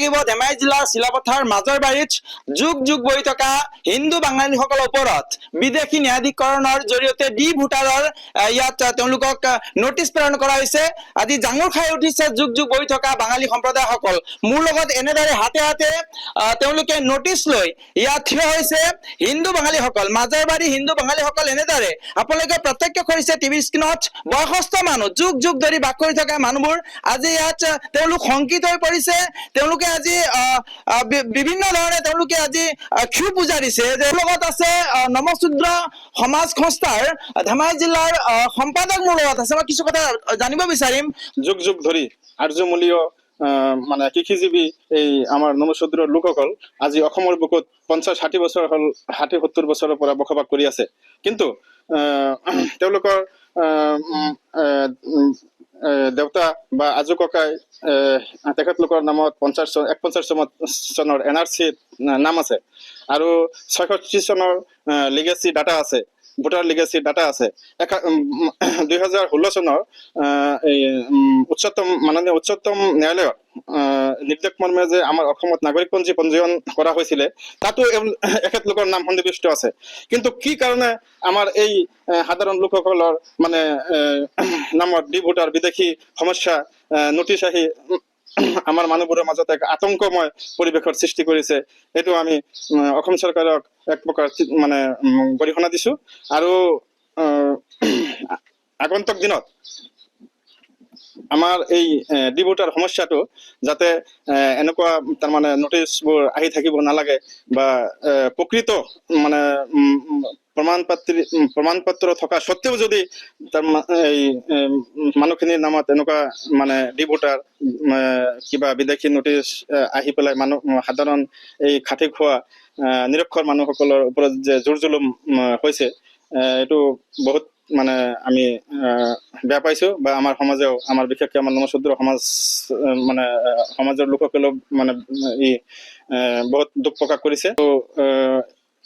লাগিব ধেমাজি জিলাৰ চিলাপথাৰ মাজৰবাৰীত যুগ যুগ বহি থকা হিন্দু বাঙালীসকলৰ ওপৰত বিদেশী ন্যায়াধিকৰণৰ জৰিয়তে ডি ভোটাৰৰ ইয়াত তেওঁলোকক নোটিছ প্ৰেৰণ কৰা হৈছে। আজি জাঙুৰ খাই উঠিছে যুগ যুগ বহি থকা বাঙালী সম্প্ৰদায়সকল। মোৰ লগত এনেদৰে হাতে হাতে তেওঁলোকে নোটিছ লৈ ইয়াত থিয় হৈছে হিন্দু বাঙালীসকল, মাজৰবাৰী হিন্দু বাঙালীসকল। এনেদৰে আপোনালোকে প্ৰত্যক্ষ কৰিছে টিভি স্ক্ৰীণত বয়সস্থ মানুহ, যুগ যুগ ধৰি বাস কৰি থকা মানুহবোৰ আজি ইয়াত তেওঁলোক শংকিত হৈ পৰিছে। তেওঁলোকে আজি বিভিন্ন ধৰণে তেওঁলোকে আজি ক্ষোভ উজাৰিছে। লগত আছে নমশূদ্ৰ সমাজ সংস্থাৰ ধেমাজি জিলাৰ সম্পাদক মোৰ লগত আছে। মই কিছু কথা জানিব বিচাৰিম। যুগ যুগ ধৰি আৰ্যমূলীয় মানে কৃষিজীৱী এই আমাৰ নমশূদ্ৰ লোকসকল আজি অসমৰ বুকুত 50-60 বছৰ হ'ল, 60-70 বছৰৰ পৰা বসবাস কৰি আছে। কিন্তু তেওঁলোকৰ দেউতা বা আজু ককাই তেখেতলোকৰ নামত 51 চনৰ NRC নাম আছে আৰু 66 চনৰ লিগেসি ডাটা আছে, ভোটাৰ লিগেসি ডাটা আছে। 2016 চনৰ মাননীয় উচ্চতম ন্যায়ালয়ৰ নিৰ্দেশ মৰ্মে যে আমাৰ অসমত নাগৰিকপঞ্জী পঞ্জীয়ন কৰা হৈছিলে, তাতো এখেতলোকৰ নাম সন্নিৱিষ্ট আছে। কিন্তু কি কাৰণে আমাৰ এই সাধাৰণ লোকসকলৰ মানে নামত ডি ভোটাৰ বিদেশী সমস্যা নোটিছ আহি আমাৰ মানুহবোৰৰ মাজত এক আতংকময় পৰিৱেশৰ সৃষ্টি কৰিছে, এইটো আমি অসম চৰকাৰক এক প্ৰকাৰ মানে গৰিহণা দিছো। আৰু আগন্তুক দিনত আমাৰ এই ডি ভোটাৰ সমস্যাটো যাতে এনেকুৱা তাৰমানে নোটিছবোৰ আহি থাকিব নালাগে বা প্ৰকৃত মানে প্ৰমাণ পত্ৰ থকা সত্ত্বেও যদি তাৰ এই মানুহখিনিৰ নামত এনেকুৱা মানে ডি ভোটাৰ কিবা বিদেশী নোটিছ আহি পেলাই মানুহ সাধাৰণ এই খাটি খোৱা নিৰক্ষৰ মানুহসকলৰ ওপৰত যে জোৰ জুলুম হৈছে, এইটো বহুত মানে আমি বেয়া পাইছো। বা আমাৰ সমাজেও, আমাৰ বিশেষকৈ আমাৰ নমশূদ্ৰ সমাজ মানে সমাজৰ লোকসকলেও মানে ই বহুত দুখ প্ৰকাশ কৰিছে। তো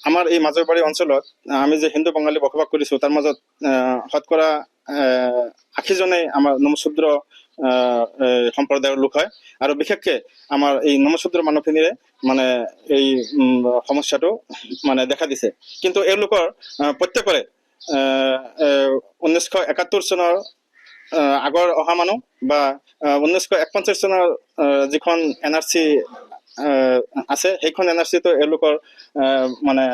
আমাৰ এই মাজৰবাৰী অঞ্চলত আমি যে হিন্দু বাঙালী বসবাস কৰিছো, তাৰ মাজত শতকৰা 80জনেই আমাৰ নমশূদ্ৰ সম্প্ৰদায়ৰ লোক হয়। আৰু বিশেষকৈ আমাৰ এই নমশূদ্ৰ মানুহখিনিৰে মানে এই সমস্যাটো মানে দেখা দিছে। কিন্তু এওঁলোকৰ প্ৰত্যেকৰে 1971 চনৰ আগৰ অহা মানুহ বা 1941 চনৰ যিখন NRC আছে, সেইখন NRCটো এওঁলোকৰ মানে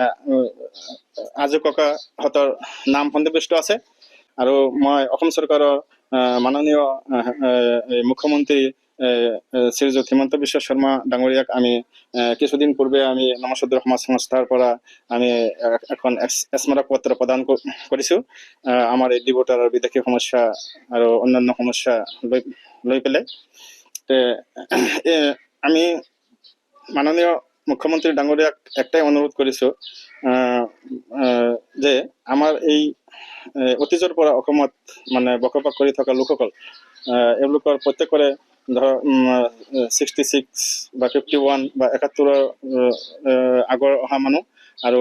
আজু ককাহঁতৰ নাম সন্নিৱিষ্ট আছে। আৰু মই অসম চৰকাৰৰ মাননীয় মুখ্যমন্ত্ৰী শ্ৰীযুত হিমন্ত বিশ্ব শৰ্মা ডাঙৰীয়াক আমি কিছুদিন পূৰ্বে আমি নমশূদ্ৰ সমাজ সংস্থাৰ পৰা আমি এখন স্মাৰক পত্ৰ প্ৰদান কৰিছো আমাৰ এই ডি ভোটাৰৰ বিদেশী সমস্যা আৰু অন্যান্য সমস্যা লৈ পেলাই। আমি মাননীয় মুখ্যমন্ত্ৰী ডাঙৰীয়াক একটাই অনুৰোধ কৰিছো যে আমাৰ এই অতীজৰ পৰা অসমত মানে বসবাস কৰি থকা লোকসকল, এওঁলোকৰ প্ৰত্যেকৰে ধৰ 66 বা 51 বা 71ৰ আগৰ অহা মানুহ আৰু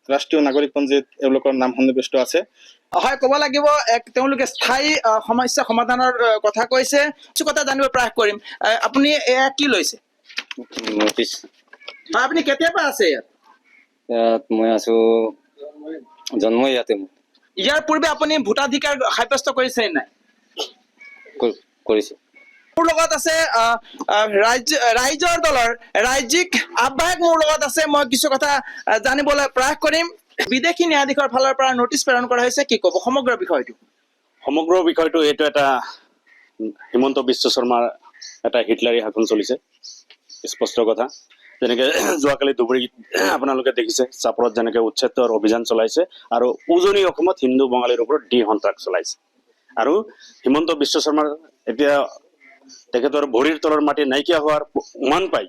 ৰাষ্ট্ৰীয় নাগৰিকপঞ্জীত এওঁলোকৰ নাম সন্নিৱিষ্ট আছে। হয়, ক'ব লাগিব তেওঁলোকে স্থায়ী সমস্যা সমাধানৰ কথা কৈছে। কিছু কথা জানিব প্ৰয়াস কৰিম। আপুনি এয়া কি লৈছে? নোটিছ। আপুনি কেতিয়াৰ পৰা আছে ইয়াত? ইয়াত মই আছো জন্ম ইয়াতে। ইয়াৰ পূৰ্বে আপুনি ভোটাধিকাৰ সাব্যস্ত কৰিছে নাই? কৰিছো। মোৰ লগত আছে ৰাইজৰ দলৰ ৰাজ্যিক আহ্বায়ক মোৰ লগত আছে। মই কিছু কথা জানিবলৈ প্ৰয়াস কৰিম। বিদেশী ন্যায়াধীশৰ ফালৰ পৰা নোটিছ প্ৰেৰণ কৰা হৈছে, কি ক'ব সমগ্ৰ বিষয়টো? সমগ্ৰ বিষয়টো এইটো এটা হিমন্ত বিশ্ব শৰ্মাৰ এটা হিটলাৰী শাসন চলিছে, স্পষ্ট কথা। যেনেকে যোৱাকালি ধুবুৰীত আপোনালোকে দেখিছে, চাপৰত যেনেকে উচ্ছেদৰ অভিযান চলাইছে আৰু উজনি অসমত হিন্দু বঙালীৰ ওপৰত সন্ত্ৰাস চলাইছে। আৰু হিমন্ত বিশ্ব শৰ্মাৰ এতিয়া তেখেতৰ ভৰিৰ তলৰ মাটি নাইকিয়া হোৱাৰ উমান পাই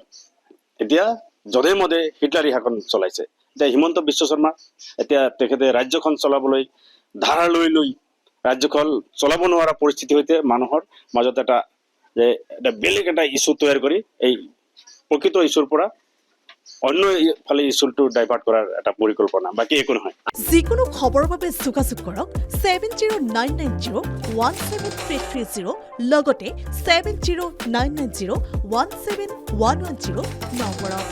এতিয়া যধে মধে হিটলাৰী শাসন চলাইছে। এতিয়া হিমন্ত বিশ্ব শৰ্মা এতিয়া তেখেতে ৰাজ্যখন চলাবলৈ ধাৰা লৈ ৰাজ্যখন চলাব নোৱাৰা পৰিস্থিতি হৈছে। মানুহৰ মাজত এটা বেলেগ এটা ইছ্যু তৈয়াৰ কৰি এই প্ৰকৃত ইছ্যুৰ পৰা অন্য ফালে ইস্যুটো ডাইভাৰ্ট কৰাৰ এটা পৰিকল্পনা, বাকী একো নহয়। যিকোনো খবৰৰ বাবে যোগাযোগ কৰক 7099017330 লগতে 7099017110 নম্বৰত।